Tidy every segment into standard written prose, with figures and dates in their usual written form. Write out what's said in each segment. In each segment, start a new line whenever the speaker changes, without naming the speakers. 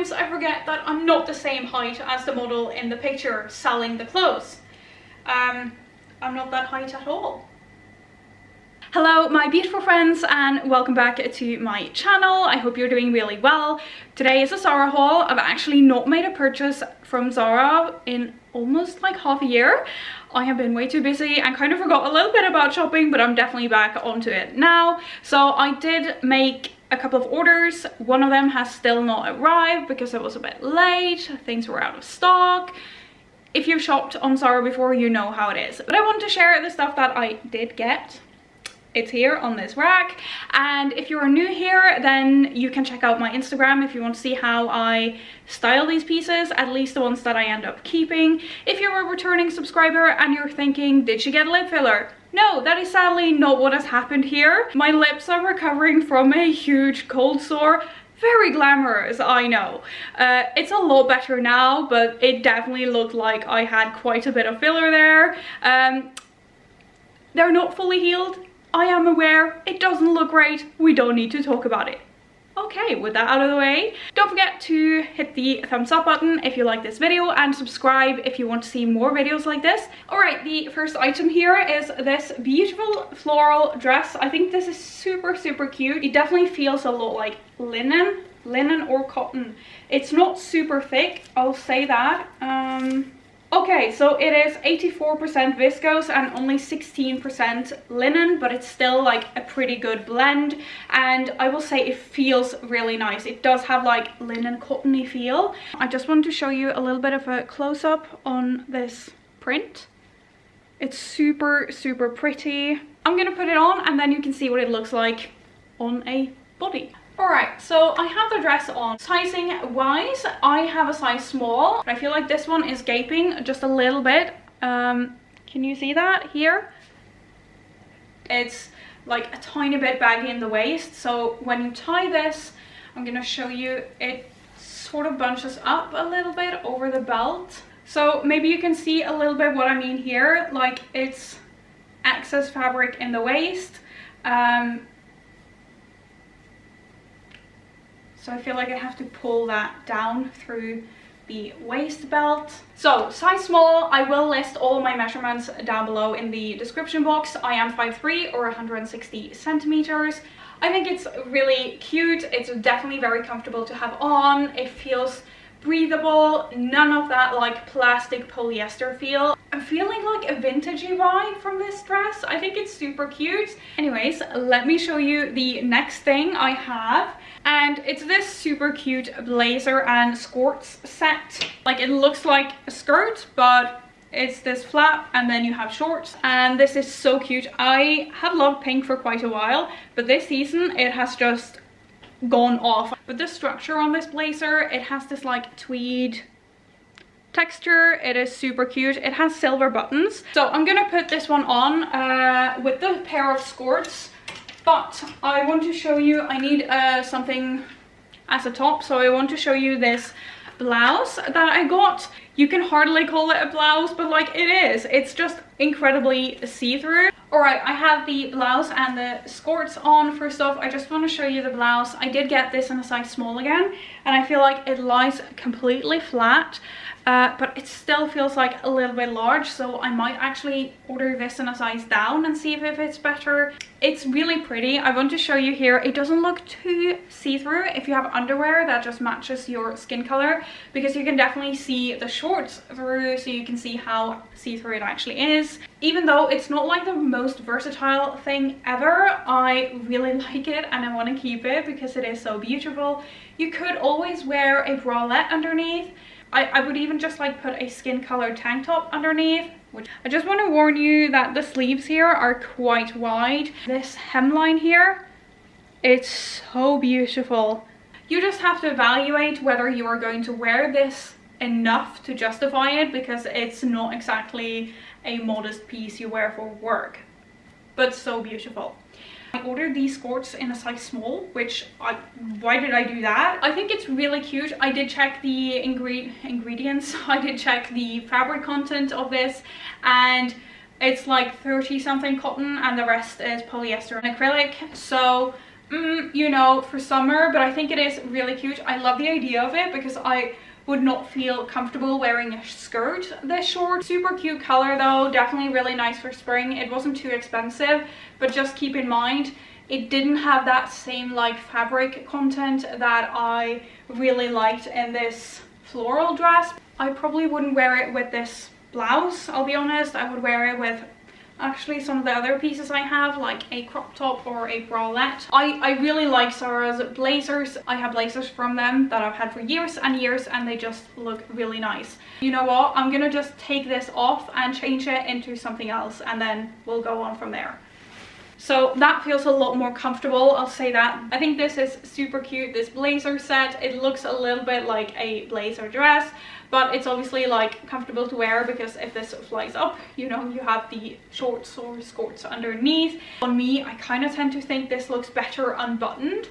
sometimes I forget that I'm not the same height as the model in the picture selling the clothes. I'm not that height at all. Hello my beautiful friends and welcome back to my channel. I hope you're doing really well. Today is a Zara haul. I've actually not made a purchase from Zara in almost like half a year. I have been way too busy and kind of forgot a little bit about shopping, but I'm definitely back onto it now. So I did make a couple of orders. One of them has still not arrived because it was a bit late. Things were out of stock. If you've shopped on Zara before, you know how it is. But I want to share the stuff that I did get. It's here on this rack, and if you're new here then you can check out my Instagram if you want to see how I style these pieces, at least the ones that I end up keeping. If you're a returning subscriber and you're thinking, did she get a lip filler? No, that is sadly not what has happened here. My lips are recovering from a huge cold sore. Very glamorous, I know. It's a lot better now, but it definitely looked like I had quite a bit of filler there. They're not fully healed. I am aware, it doesn't look great, we don't need to talk about it. Okay, with that out of the way, don't forget to hit the thumbs up button if you like this video and subscribe if you want to see more videos like this. Alright, the first item here is this beautiful floral dress. I think this is super cute. It definitely feels a lot like linen or cotton. It's not super thick, I'll say that. Okay, so it is 84% viscose and only 16% linen, but it's still like a pretty good blend, and I will say it feels really nice. It does have like linen cottony feel. I just wanted to show you a little bit of a close-up on this print. It's super pretty. I'm gonna put it on and then you can see what it looks like on a body. Alright, so I have the dress on. Sizing wise, I have a size small. I feel like this one is gaping just a little bit. Can you see that here? It's like a tiny bit baggy in the waist. So when you tie this, I'm gonna show you, it sort of bunches up a little bit over the belt. So maybe you can see a little bit what I mean here. Like it's excess fabric in the waist. So I feel like I have to pull that down through the waist belt. So size small, I will list all my measurements down below in the description box. I am 5'3" or 160 centimeters. I think it's really cute. It's definitely very comfortable to have on. It feels breathable, none of that like plastic polyester feel. I'm feeling like a vintagey vibe from this dress. I think it's super cute. Anyways, let me show you the next thing I have. And it's this super cute blazer and skirts set. Like it looks like a skirt, but it's this flap and then you have shorts, and this is so cute. I have loved pink for quite a while, but this season it has just gone off. But the structure on this blazer, it has this like tweed texture. It is super cute. It has silver buttons. So I'm gonna put this one on with the pair of skirts. But I want to show you, I need something as a top, so I want to show you this blouse that I got. You can hardly call it a blouse, but like it is. It's just incredibly see-through. Alright, I have the blouse and the skirts on. First off, I just want to show you the blouse. I did get this in a size small again, and I feel like it lies completely flat. But it still feels like a little bit large, so I might actually order this in a size down and see if it fits better. It's really pretty. I want to show you here, it doesn't look too see-through if you have underwear that just matches your skin color, because you can definitely see the shorts through, so you can see how see-through it actually is. Even though it's not like the most versatile thing ever, I really like it and I want to keep it because it is so beautiful. You could always wear a bralette underneath. I would even just like put a skin color tank top underneath. Which I just want to warn you that the sleeves here are quite wide. This hemline here, it's so beautiful. You just have to evaluate whether you are going to wear this enough to justify it, because it's not exactly a modest piece you wear for work, but so beautiful. I ordered these skirts in a size small, which why did I do that? I think it's really cute. I did check the ingredients. I did check the fabric content of this, and it's like 30 something cotton and the rest is polyester and acrylic. So you know, for summer, but I think it is really cute. I love the idea of it because I would not feel comfortable wearing a skirt this short. Super cute color though, definitely really nice for spring. It wasn't too expensive, but just keep in mind it didn't have that same like fabric content that I really liked in this floral dress. I probably wouldn't wear it with this blouse, I'll be honest. I would wear it with actually some of the other pieces I have, like a crop top or a bralette. I really like Zara's blazers. I have blazers from them that I've had for years and years, and they just look really nice. You know what, I'm gonna just take this off and change it into something else, and then we'll go on from there. So that feels a lot more comfortable, I'll say that. I think this is super cute, this blazer set. It looks a little bit like a blazer dress, but it's obviously like comfortable to wear because if this flies up, you know, you have the shorts or skirts underneath. On me, I kind of tend to think this looks better unbuttoned.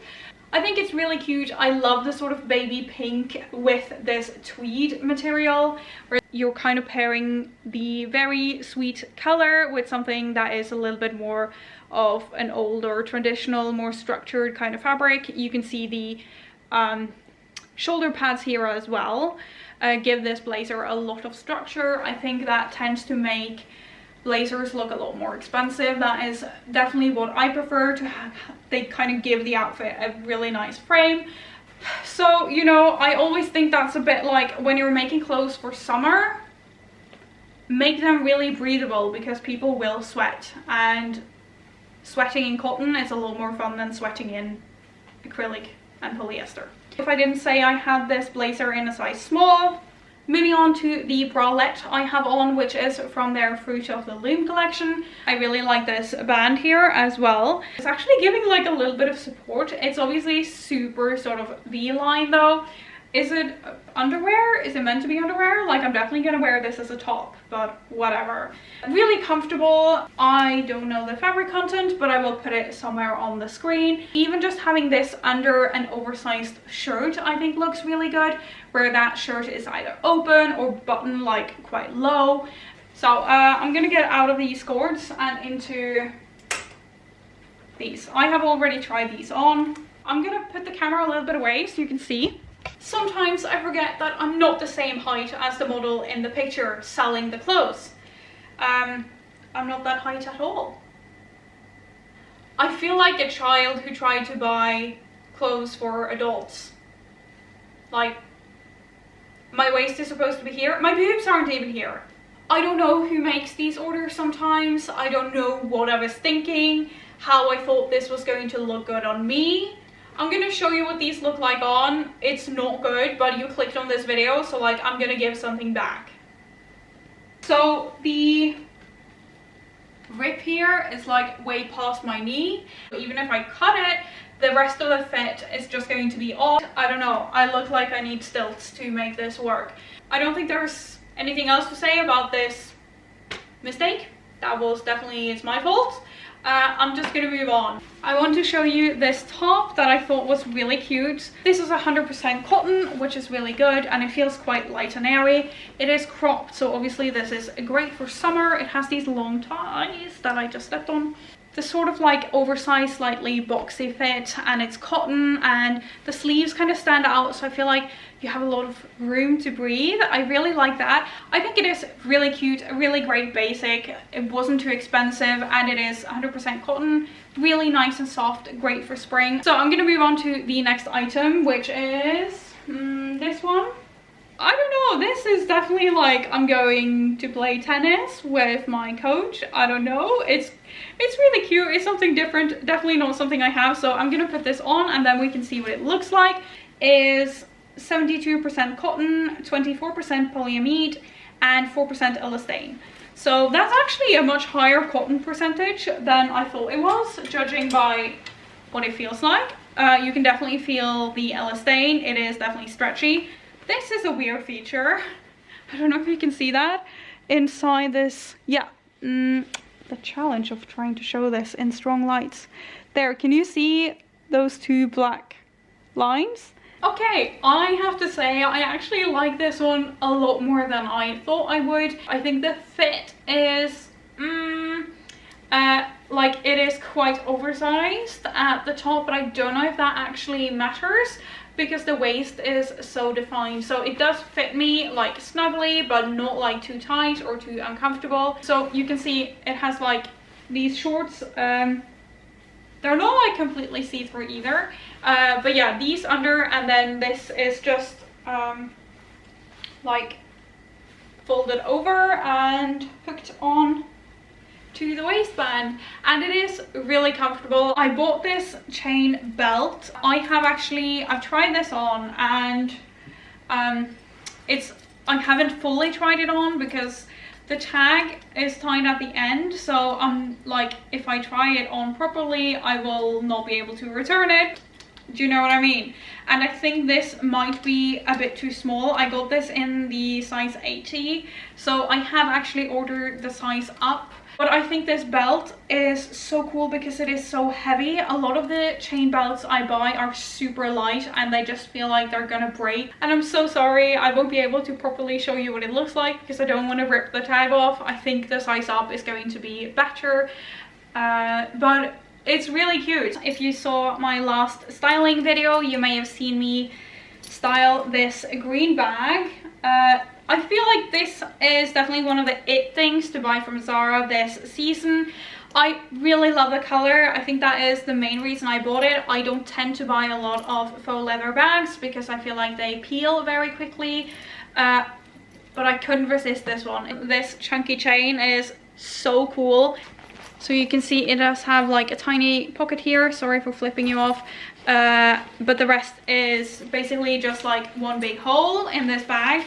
I think it's really cute. I love the sort of baby pink with this tweed material, where you're kind of pairing the very sweet color with something that is a little bit more of an older, traditional, more structured kind of fabric. You can see the shoulder pads here as well. Give this blazer a lot of structure. I think that tends to make blazers look a lot more expensive. That is definitely what I prefer to have. They kind of give the outfit a really nice frame. So, you know, I always think that's a bit like when you're making clothes for summer, make them really breathable because people will sweat, and sweating in cotton is a lot more fun than sweating in acrylic and polyester. If I didn't say I had this blazer in a size small. Moving on to the bralette I have on, which is from their Fruit of the Loom collection. I really like this band here as well. It's actually giving like a little bit of support. It's obviously super sort of V-line though. Is it underwear? Is it meant to be underwear? Like, I'm definitely gonna wear this as a top, but whatever. Really comfortable. I don't know the fabric content, but I will put it somewhere on the screen. Even just having this under an oversized shirt I think looks really good, where that shirt is either open or buttoned like quite low. So I'm gonna get out of these skirts and into these. I have already tried these on. I'm gonna put the camera a little bit away so you can see. Sometimes I forget that I'm not the same height as the model in the picture selling the clothes. I'm not that height at all. I feel like a child who tried to buy clothes for adults. Like, my waist is supposed to be here. My boobs aren't even here. I don't know who makes these orders sometimes. I don't know what I was thinking, how I thought this was going to look good on me. I'm gonna show you what these look like on. It's not good, but you clicked on this video, so like I'm gonna give something back. So the rip here is like way past my knee. Even if I cut it, the rest of the fit is just going to be off. I don't know, I look like I need stilts to make this work. I don't think there's anything else to say about this mistake. That was definitely, it's my fault. I'm just gonna move on. I want to show you this top that I thought was really cute. This is 100% cotton, which is really good, and it feels quite light and airy. It is cropped, so obviously this is great for summer. It has these long ties that I just stepped on. The sort of like oversized, slightly boxy fit, and it's cotton, and the sleeves kind of stand out, so I feel like you have a lot of room to breathe. I really like that. I think it is really cute, a really great basic. It wasn't too expensive, and it is 100% cotton, really nice and soft, great for spring. So I'm gonna move on to the next item, which is this one. I don't know, this is definitely like I'm going to play tennis with my coach. I don't know, it's really cute. It's something different, definitely not something I have, so I'm gonna put this on and then we can see what it looks like. Is 72% cotton, 24% polyamide, and 4% elastane. So that's actually a much higher cotton percentage than I thought it was, judging by what it feels like. You can definitely feel the elastane. It is definitely stretchy. This is a weird feature. I don't know if you can see that inside this. Yeah, the challenge of trying to show this in strong lights. There, can you see those two black lines? Okay, I have to say I actually like this one a lot more than I thought I would. I think the fit is like it is quite oversized at the top, but I don't know if that actually matters because the waist is so defined. So it does fit me like snugly, but not like too tight or too uncomfortable. So you can see it has like these shorts. They're not like completely see-through either, but yeah, these under, and then this is just like folded over and hooked on to the waistband, and it is really comfortable. I bought this chain belt. I've tried this on, and I haven't fully tried it on because the tag is tied at the end, so like if I try it on properly I will not be able to return it. Do you know what I mean? And I think this might be a bit too small. I got this in the size 80, so I have actually ordered the size up. But I think this belt is so cool because it is so heavy. A lot of the chain belts I buy are super light and they just feel like they're gonna break. And I'm so sorry, I won't be able to properly show you what it looks like because I don't want to rip the tag off. I think the size up is going to be better. But it's really cute. If you saw my last styling video, you may have seen me style this green bag. I feel like this is definitely one of the it things to buy from Zara this season. I really love the color. I think that is the main reason I bought it. I don't tend to buy a lot of faux leather bags because I feel like they peel very quickly. But I couldn't resist this one. This chunky chain is so cool. So you can see it does have like a tiny pocket here. Sorry for flipping you off. But the rest is basically just like one big hole in this bag.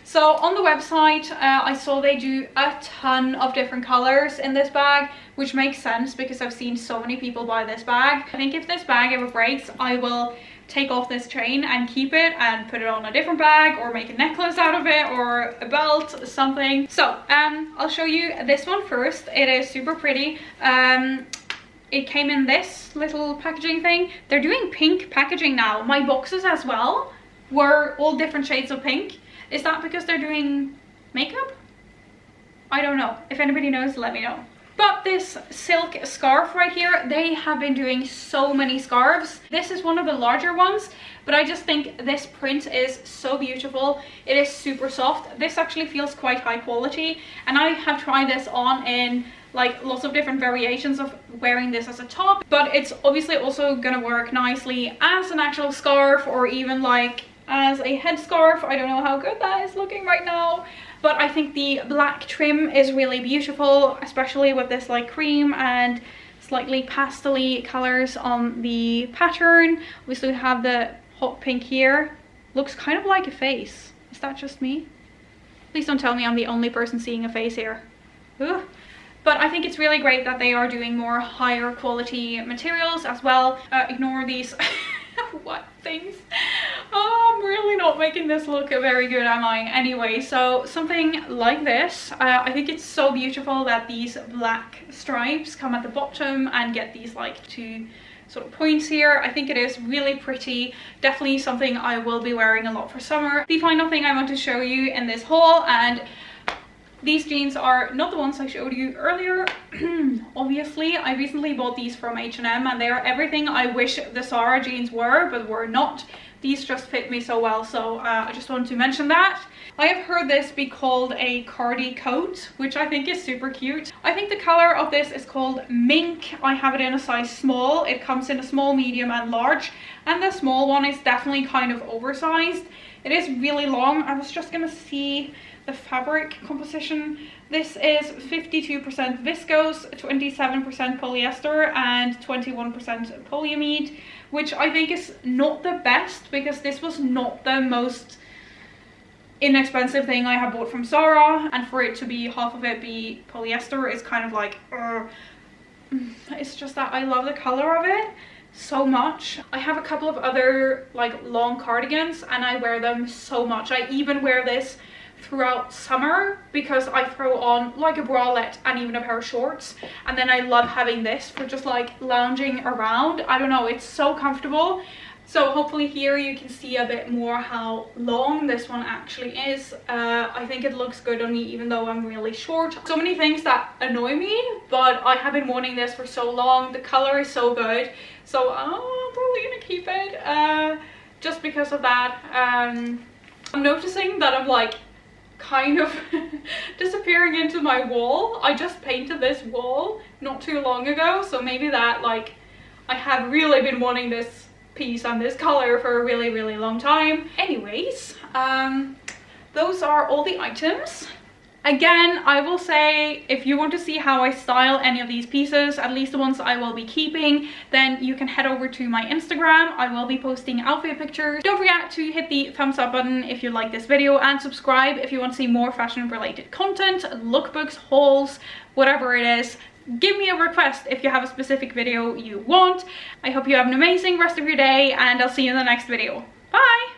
So on the website, I saw they do a ton of different colors in this bag, which makes sense because I've seen so many people buy this bag. I think if this bag ever breaks, I will take off this chain and keep it and put it on a different bag or make a necklace out of it or a belt, something. So I'll show you this one first. It is super pretty. It came in this little packaging thing. They're doing pink packaging now. My boxes as well were all different shades of pink. Is that because they're doing makeup? I don't know. If anybody knows, let me know. But this silk scarf right here, they have been doing so many scarves. This is one of the larger ones, but I just think this print is so beautiful. It is super soft. This actually feels quite high quality, and I have tried this on in like lots of different variations of wearing this as a top, but it's obviously also gonna work nicely as an actual scarf or even like as a headscarf. I don't know how good that is looking right now, but I think the black trim is really beautiful, especially with this like cream and slightly pastel-y colors on the pattern. Obviously we have the hot pink here. Looks kind of like a face. Is that just me? Please don't tell me I'm the only person seeing a face here. Ugh. But I think it's really great that they are doing more higher quality materials as well. Ignore these what things. Oh, I'm really not making this look very good, am I? Anyway, so something like this. I think it's so beautiful that these black stripes come at the bottom and get these like two sort of points here. I think it is really pretty. Definitely something I will be wearing a lot for summer. The final thing I want to show you in this haul, and these jeans are not the ones I showed you earlier. Obviously, I recently bought these from H&M and they are everything I wish the Zara jeans were, but were not. These just fit me so well, so I just wanted to mention that. I have heard this be called a cardi coat, which I think is super cute. I think the color of this is called Mink. I have it in a size small. It comes in a small, medium and large, and the small one is definitely kind of oversized. It is really long. I was just gonna see the fabric composition. This is 52% viscose, 27% polyester and 21% polyamide, which I think is not the best because this was not the most inexpensive thing I have bought from Zara, and for it to be half of it be polyester is kind of like it's just that I love the color of it so much. I have a couple of other like long cardigans and I wear them so much. I even wear this throughout summer because I throw on like a bralette and even a pair of shorts, and then I love having this for just like lounging around. I don't know, it's so comfortable. So hopefully here you can see a bit more how long this one actually is. I think it looks good on me even though I'm really short. So many things that annoy me, but I have been wanting this for so long. The color is so good, so I'm probably gonna keep it just because of that. I'm noticing that I'm like kind of disappearing into my wall. I just painted this wall not too long ago, so maybe that, like, I have really been wanting this piece and this color for a really long time. Anyways, those are all the items. Again, I will say, if you want to see how I style any of these pieces, at least the ones I will be keeping, then you can head over to my Instagram. I will be posting outfit pictures. Don't forget to hit the thumbs up button if you like this video, and subscribe if you want to see more fashion related content, lookbooks, hauls, whatever it is. Give me a request if you have a specific video you want. I hope you have an amazing rest of your day, and I'll see you in the next video. Bye!